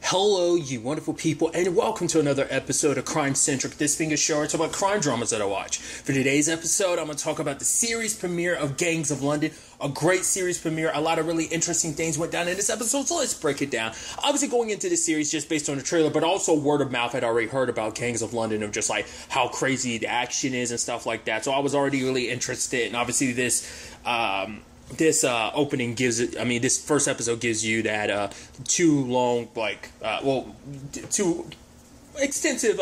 Hello, you wonderful people, and welcome to another episode of Crime Centric. This being a show it's about crime dramas that I watch. For today's episode, I'm going to talk about the series premiere of Gangs of London. A great series premiere. A lot of really interesting things went down in this episode, so let's break it down. Obviously, going into this series just based on the trailer, but also word of mouth. I'd already heard about Gangs of London, of just like how crazy the action is and stuff like that. So I was already really interested, and obviously this opening gives it, this first episode gives you that two extensive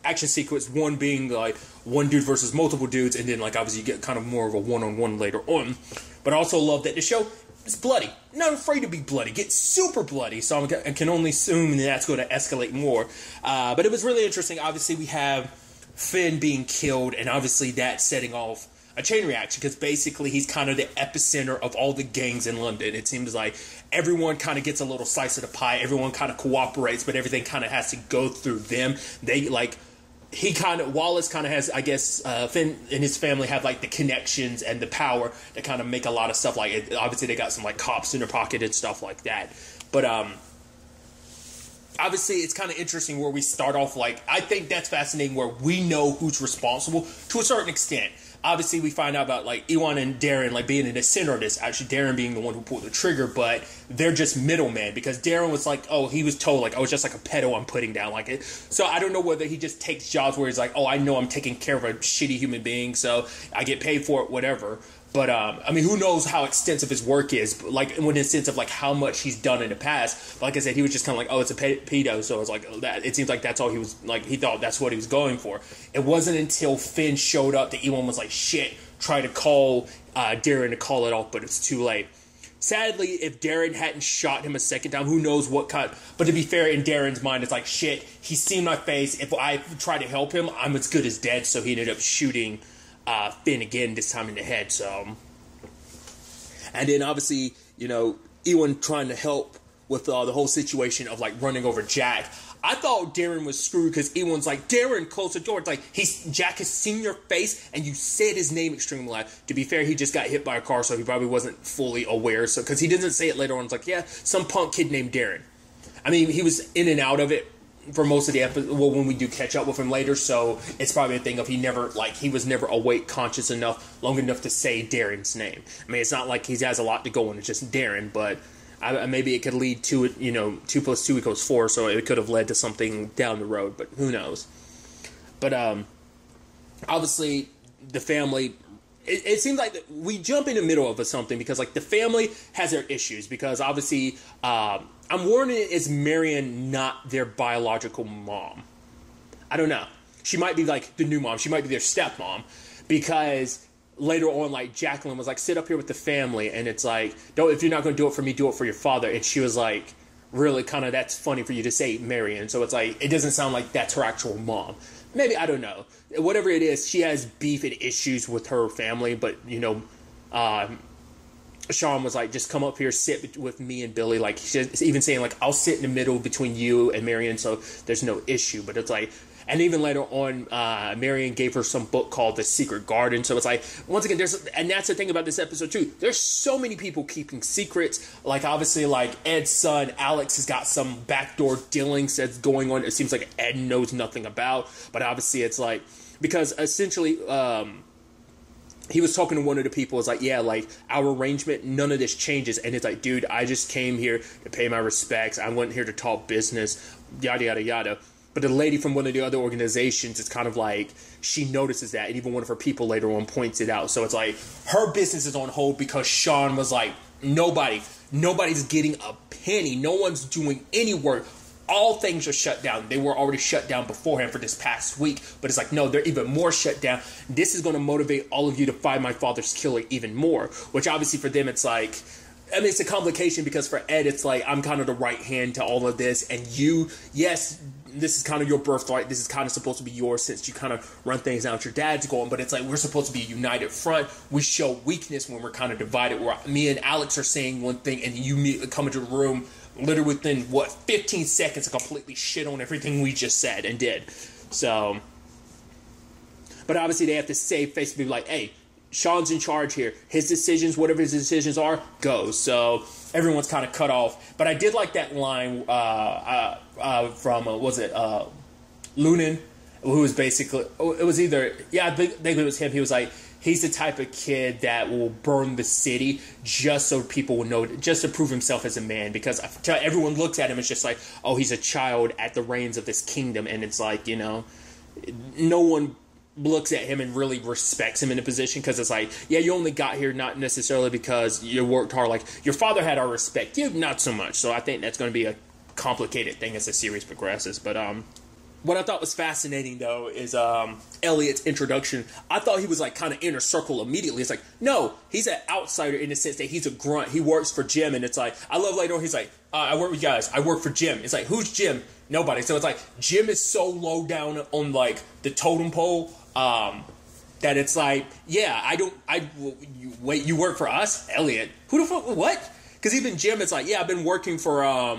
action sequence, one being like one dude versus multiple dudes, and then like obviously you get kind of more of a one-on-one later on. But I also love that the show is bloody. Not afraid to be bloody. Get super bloody, so I can only assume that that's going to escalate more. But it was really interesting. Obviously we have Finn being killed, and obviously that setting off a chain reaction, because basically he's kind of the epicenter of all the gangs in London. It seems like everyone kind of gets a little slice of the pie. Everyone kind of cooperates, but everything kind of has to go through them. Wallace kind of has, I guess, Finn and his family have like the connections and the power to kind of make a lot of stuff like it. Obviously they got some like cops in their pocket and stuff like that. But obviously, it's kind of interesting where we start off. Like, I think that's fascinating where we know who's responsible to a certain extent. Obviously, we find out about, like, Ewan and Darren, like, being in the center of this. Actually, Darren being the one who pulled the trigger, but they're just middlemen. Because Darren was like, oh, he was told, like, oh, it's just like a pedo I'm putting down. Like, it. So I don't know whether he just takes jobs where he's like, oh, I know I'm taking care of a shitty human being, so I get paid for it, whatever. But, who knows how extensive his work is, like, in the sense of, like, how much he's done in the past. But like I said, he was just kind of like, oh, it's a pedo, so it's like, that. It seems like that's all he was, like, he thought that's what he was going for. It wasn't until Finn showed up that Ewan was like, shit, try to call Darren to call it off, but it's too late. Sadly, if Darren hadn't shot him a second time, who knows what kind. But to be fair, in Darren's mind, it's like, shit, he's seen my face. If I try to help him, I'm as good as dead, so he ended up shooting Finn again, this time in the head. So, and then obviously, Ewan trying to help with the whole situation of like running over Jack. I thought Darren was screwed because Ewan's like, Darren, close the door. It's like, Jack has seen your face and you said his name extremely loud. To be fair, he just got hit by a car, so he probably wasn't fully aware. So, because he doesn't say it later on. It's like, yeah, some punk kid named Darren. He was in and out of it for most of the episode, well, when we do catch up with him later, so it's probably a thing of he was never awake, conscious enough, long enough to say Darren's name. It's not like he has a lot to go on, it's just Darren, but maybe it could lead to it, 2 + 2 = 4, so it could have led to something down the road, but who knows. But, obviously, the family, it seems like we jump in the middle of something, because, like, the family has their issues, because, obviously, I'm warning, is Marion not their biological mom? I don't know. She might be, like, the new mom. She might be their stepmom. Because later on, like, Jacqueline was like, sit up here with the family. And it's like, no, if you're not going to do it for me, do it for your father. And she was like, really kind of, that's funny for you to say, Marion. So it's like, it doesn't sound like that's her actual mom. Maybe, I don't know. Whatever it is, she has beef and issues with her family. But, Sean was like, just come up here, sit with me and Billy. Like, she's even saying, like, I'll sit in the middle between you and Marion, so there's no issue. But it's like, and even later on, Marion gave her some book called The Secret Garden. So it's like, once again, and that's the thing about this episode too. There's so many people keeping secrets. Like, obviously, like, Ed's son, Alex, has got some backdoor dealings that's going on. It seems like Ed knows nothing about. But obviously, it's like, because essentially, he was talking to one of the people. It's like, yeah, like, our arrangement, none of this changes. And it's like, dude, I just came here to pay my respects. I went here to talk business, yada, yada, yada. But the lady from one of the other organizations is kind of like, she notices that. And even one of her people later on points it out. So it's like, her business is on hold because Sean was like, nobody's getting a penny. No one's doing any work. All things are shut down. They were already shut down beforehand for this past week. But it's like, no, they're even more shut down. This is going to motivate all of you to find my father's killer even more. Which obviously for them, it's like, it's a complication, because for Ed, it's like, I'm kind of the right hand to all of this. And you, yes, this is kind of your birthright. This is kind of supposed to be yours since you kind of run things out your dad's going. But it's like, we're supposed to be a united front. We show weakness when we're kind of divided. Where me and Alex are saying one thing and you come into the room literally within, 15 seconds to completely shit on everything we just said and did. So, but obviously they have to save face to be like, hey, Sean's in charge here. His decisions, whatever his decisions are, goes. So everyone's kind of cut off. But I did like that line from, Lunan, who was basically, it was either, I think it was him. He was like, he's the type of kid that will burn the city just so people will know, just to prove himself as a man. Because everyone looks at him, it's just like, oh, he's a child at the reins of this kingdom. And it's like, no one looks at him and really respects him in a position, because it's like, yeah, you only got here not necessarily because you worked hard. Like, your father had our respect, you not so much. So I think that's going to be a complicated thing as the series progresses. But what I thought was fascinating, though, is Elliot's introduction. I thought he was, like, kind of inner circle immediately. It's like, no, he's an outsider in the sense that he's a grunt. He works for Jim, and it's like, I love later on, he's like, I work with you guys. I work for Jim. It's like, who's Jim? Nobody. So it's like, Jim is so low down on, like, the totem pole that it's like, yeah, wait, you work for us? Elliot? Who the fuck, what? Because even Jim, it's like, yeah, I've been working for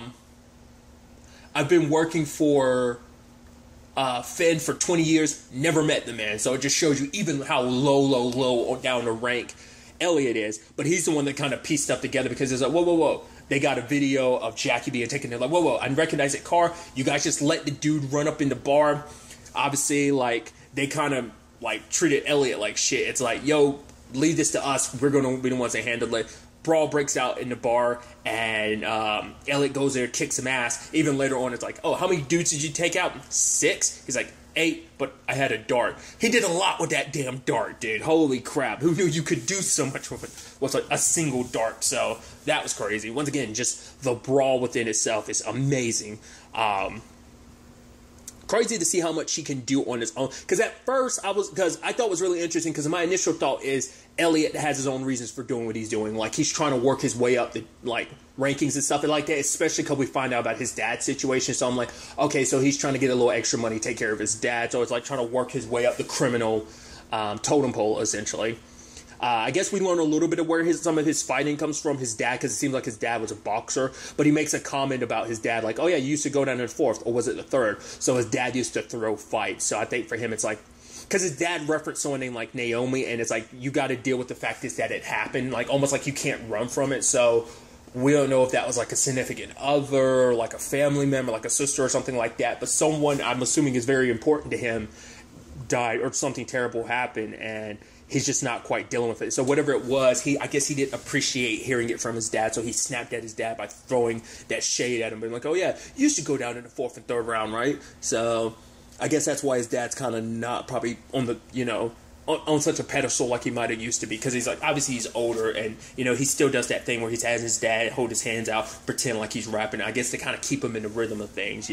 Finn for 20 years, never met the man. So it just shows you even how low down the rank Elliot is. But he's the one that kind of pieced stuff together, because it's like, whoa. They got a video of Jackie being taken there. Like, whoa, I recognize that car. You guys just let the dude run up in the bar. Obviously, like, they kind of, like, treated Elliot like shit. It's like, yo, leave this to us. We're going to be the ones that handle it. Brawl breaks out in the bar, and Elliot goes there, kicks some ass. Even later on, it's like, oh, how many dudes did you take out? 6? He's like, 8, but I had a dart. He did a lot with that damn dart, dude. Holy crap. Who knew you could do so much with it? Was like a single dart. So that was crazy. Once again, just the brawl within itself is amazing. Crazy to see how much he can do on his own. Because at first, I thought it was really interesting, because my initial thought is Elliot has his own reasons for doing what he's doing. Like, he's trying to work his way up the, like, rankings and stuff like that, especially because we find out about his dad's situation. So I'm like, okay, so he's trying to get a little extra money, take care of his dad. So it's like trying to work his way up the criminal totem pole, essentially. I guess we learn a little bit of where some of his fighting comes from, his dad, because it seems like his dad was a boxer. But he makes a comment about his dad, like, oh yeah, you used to go down in the 4th, or was it the 3rd? So his dad used to throw fights. So I think for him, it's like, because his dad referenced someone named, like, Naomi, and it's like, you got to deal with the fact is that it happened, like, almost like you can't run from it. So we don't know if that was, like, a significant other, like a family member, like a sister or something like that. But someone, I'm assuming, is very important to him died, or something terrible happened, and he's just not quite dealing with it. So whatever it was, I guess he didn't appreciate hearing it from his dad, so he snapped at his dad by throwing that shade at him, being like, oh yeah, you used to go down in the 4th and 3rd round, right? So I guess that's why his dad's kind of not probably on the, on such a pedestal like he might have used to be, because he's like, obviously he's older, and, he still does that thing where he has his dad hold his hands out, pretend like he's rapping, I guess to kind of keep him in the rhythm of things,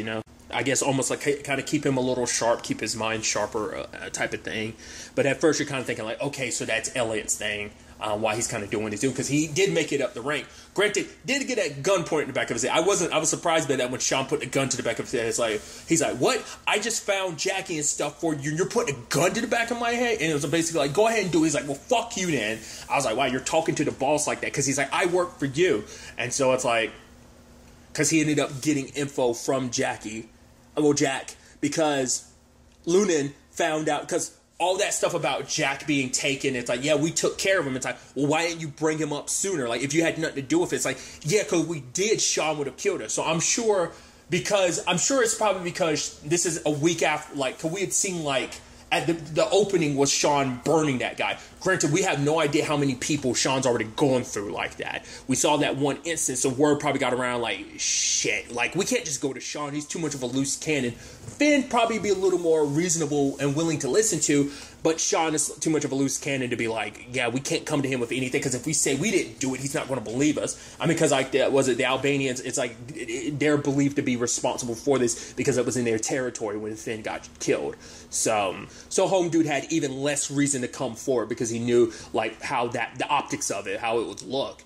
I guess almost like kind of keep him a little sharp, keep his mind sharper type of thing. But at first you're kind of thinking like, okay, so that's Elliot's thing, why he's kind of doing what he's doing, because he did make it up the rank. Granted, did get that gun point in the back of his head. I was surprised by that when Sean put the gun to the back of his head. It's like, he's like, what? I just found Jackie and stuff for you, and you're putting a gun to the back of my head? And it was basically like, go ahead and do it. He's like, well, fuck you then. I was like, wow, you're talking to the boss like that, because he's like, I work for you. And so it's like, because he ended up getting info from Jack, because Lunan found out, because all that stuff about Jack being taken, it's like, yeah, we took care of him. It's like, well, why didn't you bring him up sooner? Like, if you had nothing to do with it, it's like, yeah, because we did, Sean would have killed us. So I'm sure it's probably because this is a week after, like, because we had seen, like, at the opening was Sean burning that guy. Granted, we have no idea how many people Sean's already gone through like that. We saw that one instance, so word probably got around like, shit, like, we can't just go to Sean. He's too much of a loose cannon. Finn probably be a little more reasonable and willing to listen to, but Sean is too much of a loose cannon to be like, yeah, we can't come to him with anything, because if we say we didn't do it, he's not going to believe us. I mean, because like, was it the Albanians? It's like, they're believed to be responsible for this because it was in their territory when Finn got killed. So Home Dude had even less reason to come forward, because he knew like how the optics of it, how it would look.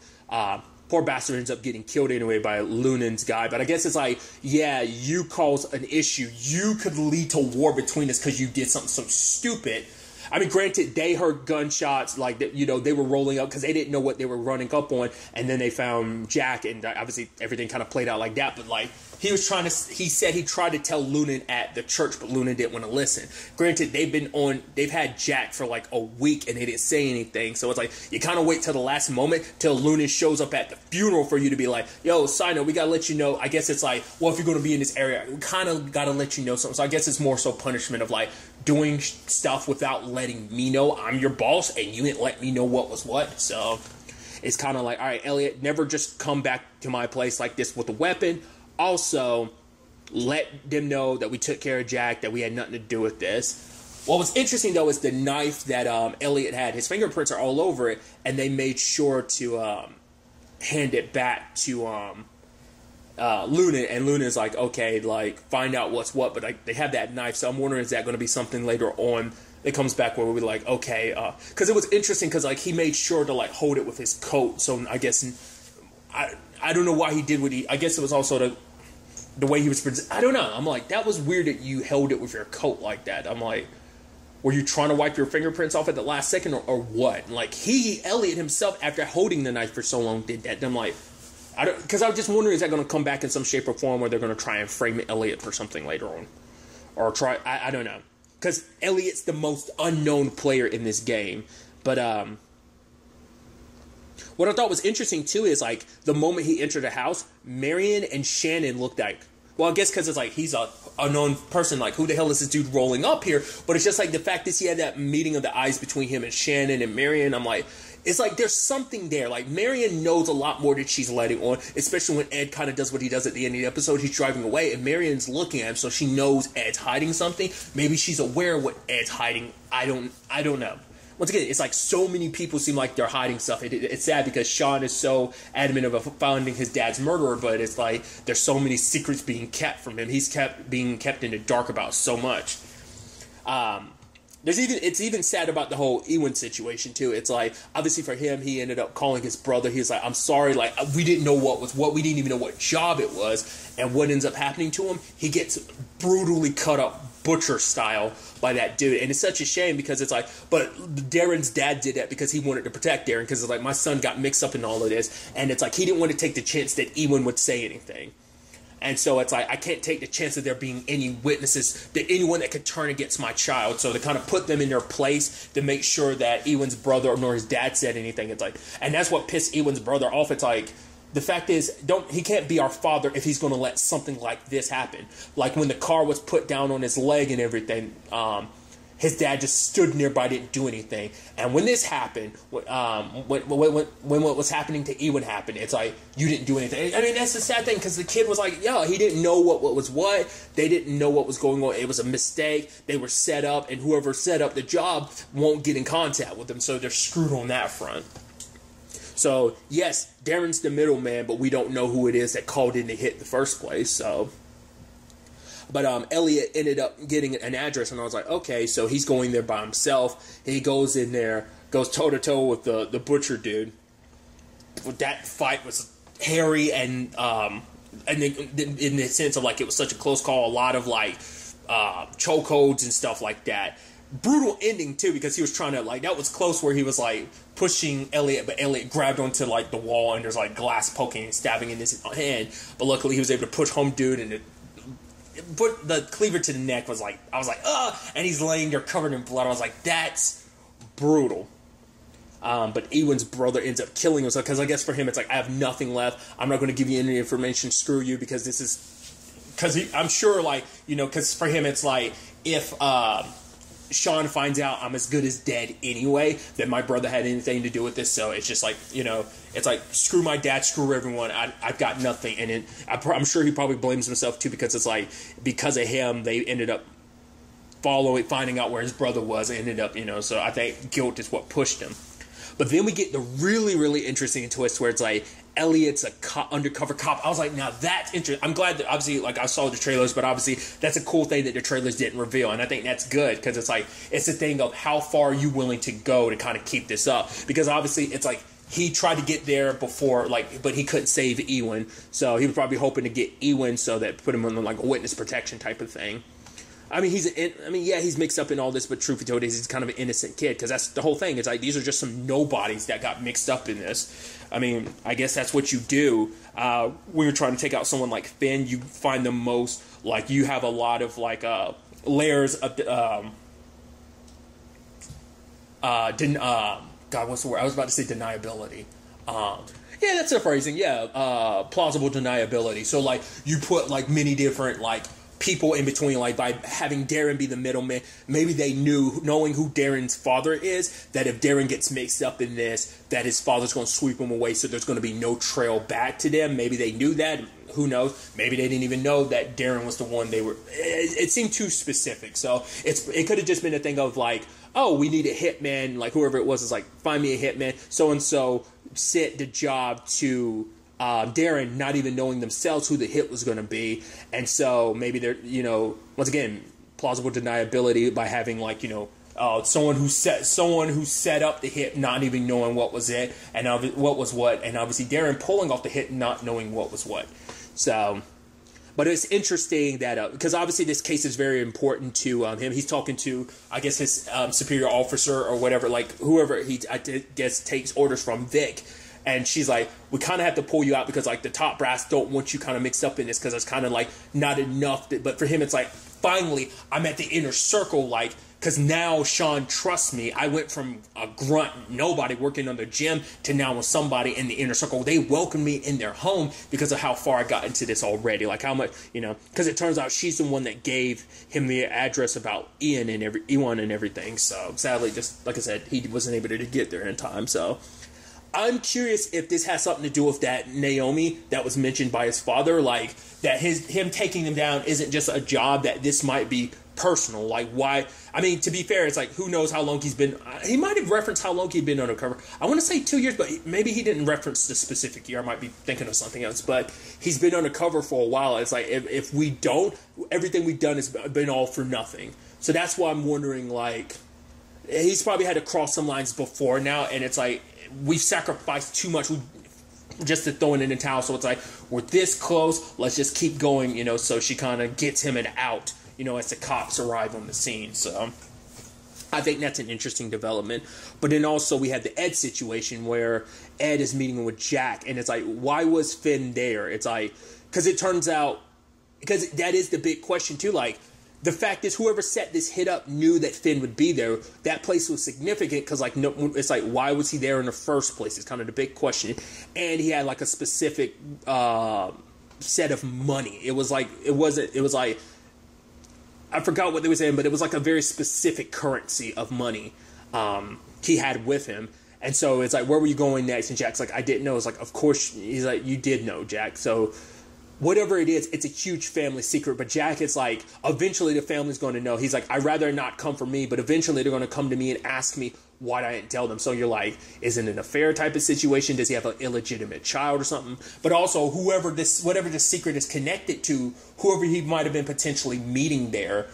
Poor bastard ends up getting killed anyway by Lunan's guy. But I guess it's like, yeah, you caused an issue. You could lead to war between us because you did something so stupid. I mean, granted, they heard gunshots, like, they were rolling up because they didn't know what they were running up on, and then they found Jack, and obviously everything kind of played out like that, but, like, he said he tried to tell Lunan at the church, but Lunan didn't want to listen. Granted, they've had Jack for like a week and they didn't say anything. So it's like, you kind of wait till the last moment till Lunan shows up at the funeral for you to be like, yo, side note, we got to let you know. I guess it's like, well, if you're going to be in this area, we kind of got to let you know something. So I guess it's more so punishment of like doing stuff without letting me know I'm your boss and you didn't let me know what was what. So it's kind of like, all right, Elliot, never just come back to my place like this with a weapon. Also, let them know that we took care of Jack, that we had nothing to do with this. What was interesting, though, is the knife that Elliot had. His fingerprints are all over it, and they made sure to hand it back to Lunan. And Lunan's like, okay, like, find out what's what. But they have that knife, so I'm wondering, is that going to be something later on that comes back where we'll be like, okay. Because it was interesting, because, like, he made sure to, like, hold it with his coat. So I guess, I don't know why he did what I guess it was also the way he was, I don't know. I'm like, that was weird that you held it with your coat like that. I'm like, were you trying to wipe your fingerprints off at the last second or what? And like Elliot himself, after holding the knife for so long, did that. And I'm like, because I was just wondering, is that going to come back in some shape or form where they're going to try and frame Elliot for something later on? Or I don't know. Because Elliot's the most unknown player in this game. But, what I thought was interesting, too, is, like, the moment he entered the house, Marion and Shannon looked like, well, I guess because it's like, he's a unknown person, like, who the hell is this dude rolling up here? But it's just like the fact that he had that meeting of the eyes between him and Shannon and Marion, I'm like, it's like there's something there. Like, Marion knows a lot more than she's letting on, especially when Ed kind of does what he does at the end of the episode. He's driving away, and Marion's looking at him, so she knows Ed's hiding something. Maybe she's aware of what Ed's hiding. I don't know. Once again, it's like so many people seem like they're hiding stuff. It's sad because Sean is so adamant of finding his dad's murderer, but it's like there's so many secrets being kept from him. He's being kept in the dark about so much. It's even sad about the whole Ewan situation too. It's like, obviously for him, he ended up calling his brother. He was like, I'm sorry, like, we didn't know what was what. We didn't even know what job it was. And what ends up happening to him, he gets brutally cut up butcher style by that dude. And it's such a shame because it's like, but Darren's dad did that because he wanted to protect Darren, because it's like, my son got mixed up in all of this. And it's like, he didn't want to take the chance that Ewan would say anything. And so it's like, I can't take the chance of there being any witnesses, that anyone that could turn against my child. So to kind of put them in their place to make sure that Ewan's brother nor his dad said anything. It's like, and that's what pissed Ewan's brother off. It's like, the fact is, he can't be our father if he's going to let something like this happen. Like when the car was put down on his leg and everything, his dad just stood nearby, didn't do anything. And when this happened, when what was happening to Ewan happened, it's like, you didn't do anything. I mean, that's the sad thing, because the kid was like, yeah, he didn't know what was what. They didn't know what was going on. It was a mistake. They were set up, and whoever set up the job won't get in contact with them, so they're screwed on that front. So, yes, Darren's the middleman, but we don't know who it is that called in to hit in the first place, so. But Elliot ended up getting an address, and I was like, okay, so he's going there by himself. He goes in there, goes toe-to-toe with the butcher dude. That fight was hairy, and in the sense of, like, it was such a close call, a lot of, like, chokeholds and stuff like that. Brutal ending, too, because he was trying to, like, that was close where he was, like, pushing Elliot, but Elliot grabbed onto, like, the wall, and there's, like, glass poking and stabbing in his hand. But luckily, he was able to push home dude, and put the cleaver to the neck. I was like, ugh! And he's laying there covered in blood. I was like, that's brutal. But Ewan's brother ends up killing himself, because I guess for him, it's like, I have nothing left. I'm not going to give you any information. Screw you, because this is... Because I'm sure, like, you know, because for him, it's like, if... Sean finds out I'm as good as dead anyway, that my brother had anything to do with this, so it's just like, you know, it's like, screw my dad, screw everyone, I've got nothing, and I'm sure he probably blames himself too, because it's like, because of him, they ended up finding out where his brother was, and ended up, you know, so I think guilt is what pushed him. But then we get the really, really interesting twist where it's like, Elliot's a undercover cop. I was like, now that's interesting. I'm glad that, obviously, like, I saw the trailers, but obviously that's a cool thing that the trailers didn't reveal, and I think that's good, because it's like, it's a thing of how far are you willing to go to kind of keep this up, because obviously it's like, he tried to get there before, like, but he couldn't save Ewan, so he was probably hoping to get Ewan so that put him on, like, a witness protection type of thing. I mean, he's mixed up in all this, but truth be told, he's kind of an innocent kid, because that's the whole thing. It's like, these are just some nobodies that got mixed up in this. I mean, I guess that's what you do. When you're trying to take out someone like Finn, you find the most, like, you have a lot of, like, layers of, God, what's the word? I was about to say deniability. Yeah, that's the phrasing. Yeah, plausible deniability. So, like, you put, like, many different, like, people in between, like, by having Darren be the middleman. Maybe they knew, knowing who Darren's father is, that if Darren gets mixed up in this, that his father's going to sweep him away, so there's going to be no trail back to them. Maybe they knew that. Who knows? Maybe they didn't even know that Darren was the one they were... It seemed too specific. So it could have just been a thing of, like, oh, we need a hitman. Like, whoever it was is like, find me a hitman. So-and-so sent the job to... Darren, not even knowing themselves who the hit was going to be. And so maybe they're, once again, plausible deniability by having, like, someone who set up the hit, not even knowing what was it and what was what, and obviously Darren pulling off the hit, not knowing what was what. So, but it's interesting that because obviously this case is very important to him. He's talking to, I guess, his superior officer or whatever, like whoever I guess takes orders from, Vic. And she's like, we kind of have to pull you out because, like, the top brass don't want you kind of mixed up in this because it's kind of, like, not enough. But for him, it's like, finally, I'm at the inner circle, like, because now Sean trusts me. I went from a grunt, nobody working on the gym, to now with somebody in the inner circle. They welcome me in their home because of how far I got into this already. Like, how much, because it turns out she's the one that gave him the address about Ewan and everything. So, sadly, just like I said, he wasn't able to get there in time. So... I'm curious if this has something to do with that Naomi that was mentioned by his father, like that him taking them down isn't just a job, that this might be personal. Like, why? I mean, to be fair, it's like, who knows how long he's been. He might have referenced how long he'd been undercover. I want to say 2 years, but maybe he didn't reference the specific year. I might be thinking of something else, but he's been undercover for a while. It's like, if we don't, everything we've done has been all for nothing. So that's why I'm wondering, like, he's probably had to cross some lines before now, and it's like, we've sacrificed too much just to throw it in the towel. So it's like, we're this close, let's just keep going, so she kind of gets him an out, as the cops arrive on the scene. So I think that's an interesting development. But then also we have the Ed situation where Ed is meeting with Jack, and it's like, why was Finn there? It's like, because it turns out, because that is the big question too, like, the fact is, whoever set this hit up knew that Finn would be there. That place was significant because, like, no, it's like, why was he there in the first place? It's kind of the big question. And he had, like, a specific set of money. It was like, I forgot what they were saying, but it was like a very specific currency of money he had with him. And so it's like, where were you going next? And Jack's like, I didn't know. It's like, of course, he's like, you did know, Jack. So... whatever it is, it's a huge family secret. But Jack is like, eventually the family's going to know. He's like, I'd rather not come for me, but eventually they're going to come to me and ask me why I didn't tell them. So you're like, is it an affair type of situation? Does he have an illegitimate child or something? But also, whatever this secret is connected to, whoever he might have been potentially meeting there,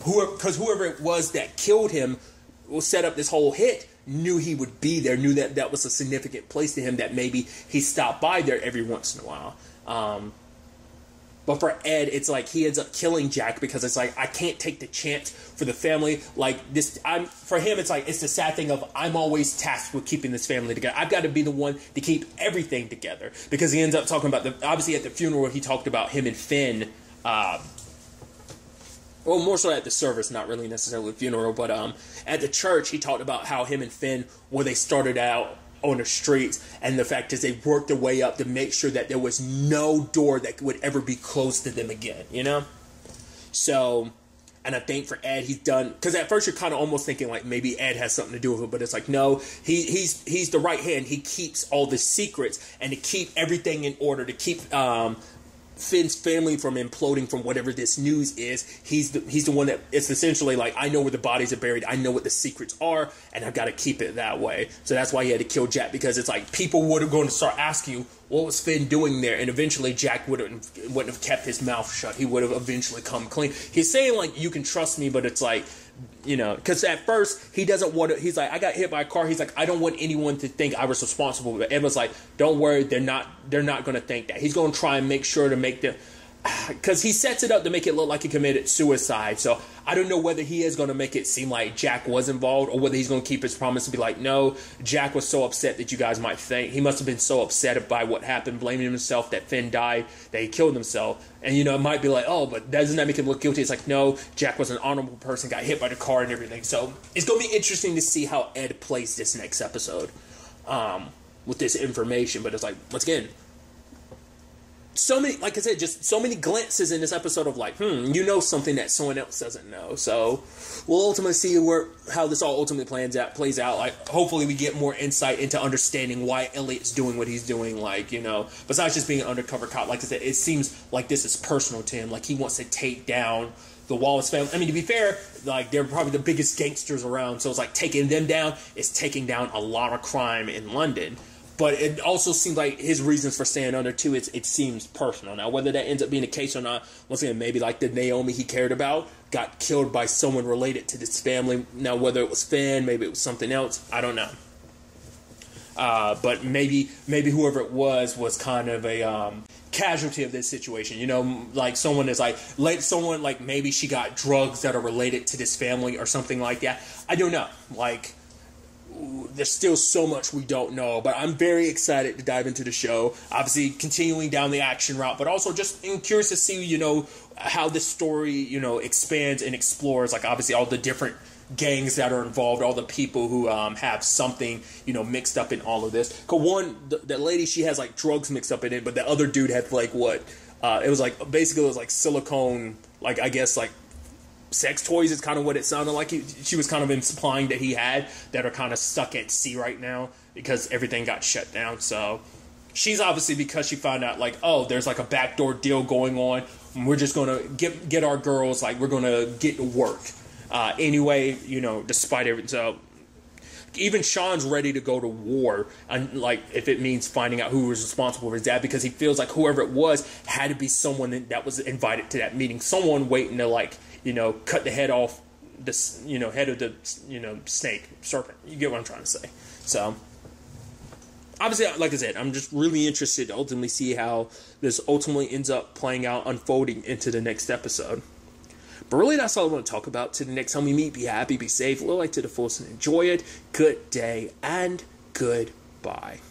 because whoever it was that killed him will set up this whole hit, knew he would be there, knew that that was a significant place to him, that maybe he stopped by there every once in a while. But for Ed, it's like he ends up killing Jack because it's like, I can't take the chance for the family. Like this, for him, it's like, it's the sad thing of, I'm always tasked with keeping this family together. I've got to be the one to keep everything together, because he ends up talking about obviously at the funeral, he talked about him and Finn, well, more so at the service, not really necessarily the funeral, but at the church, he talked about how him and Finn, where they started out on the streets, and the fact is they worked their way up to make sure that there was no door that would ever be closed to them again, So, and I think for Ed, he's done, because at first you're kind of almost thinking like maybe Ed has something to do with it, but it's like, no, he's the right hand. He keeps all the secrets and to keep everything in order, to keep Finn's family from imploding from whatever this news is. He's the one that, it's essentially like, I know where the bodies are buried, I know what the secrets are, and I've got to keep it that way. So that's why he had to kill Jack, because it's like, people would have going to start asking you, what was Finn doing there? And eventually Jack wouldn't have kept his mouth shut. He would have eventually come clean. He's saying like, you can trust me, but it's like, because at first he doesn't want to, he's like, I got hit by a car. He's like, I don't want anyone to think I was responsible. But Ed was like, don't worry, they're not going to think that. He's going to try and make sure to make them, because he sets it up to make it look like he committed suicide. So I don't know whether he is going to make it seem like Jack was involved, or whether he's going to keep his promise and be like, no, Jack was so upset that you guys might think. He must have been so upset by what happened, blaming himself that Finn died, that he killed himself. And, you know, it might be like, oh, but doesn't that make him look guilty? It's like, no, Jack was an honorable person, got hit by the car and everything. So it's going to be interesting to see how Ed plays this next episode with this information. But it's like, once again, so many, like I said, just so many glances in this episode of like, you know something that someone else doesn't know. So we'll ultimately see how this all ultimately plays out. Like, hopefully we get more insight into understanding why Elliot's doing what he's doing. Like, you know, besides just being an undercover cop, like I said, it seems like this is personal to him. Like, he wants to take down the Wallace family. I mean, to be fair, like, they're probably the biggest gangsters around. So it's like taking them down is taking down a lot of crime in London. But it also seems like his reasons for staying under, too, it seems personal. Now, whether that ends up being the case or not, once again, maybe like the Naomi he cared about got killed by someone related to this family. Now, whether it was Finn, maybe it was something else, I don't know. But maybe whoever it was kind of a casualty of this situation. You know, like someone is someone like maybe she got drugs that are related to this family or something like that. I don't know. Like, there's still so much we don't know, but I'm very excited to dive into the show. Obviously, continuing down the action route, but also just curious to see, you know, how this story, you know, expands and explores, like, obviously all the different gangs that are involved, all the people who have something, you know, mixed up in all of this. Because one, the lady, she has, like, drugs mixed up in it, but the other dude had, like, what? It was, like, basically it was, like, silicone, like, I guess, like, sex toys is kind of what it sounded like. She was kind of implying that he had, that are kind of stuck at sea right now because everything got shut down. So she's obviously, because she found out like, oh, there's like a backdoor deal going on, and we're just gonna get our girls, like, we're gonna get to work anyway, you know, despite everything. So even Sean's ready to go to war, and like, if it means finding out who was responsible for his dad, because he feels like whoever it was had to be someone that was invited to that meeting, someone waiting to, like, you know, cut the head off this, you know, head of the, you know, snake, serpent. You get what I'm trying to say. So obviously, like I said, I'm just really interested to ultimately see how this ultimately ends up playing out, unfolding into the next episode. But really, that's all I want to talk about. To the next time we meet, be happy, be safe, live life to the fullest, and enjoy it. Good day and goodbye.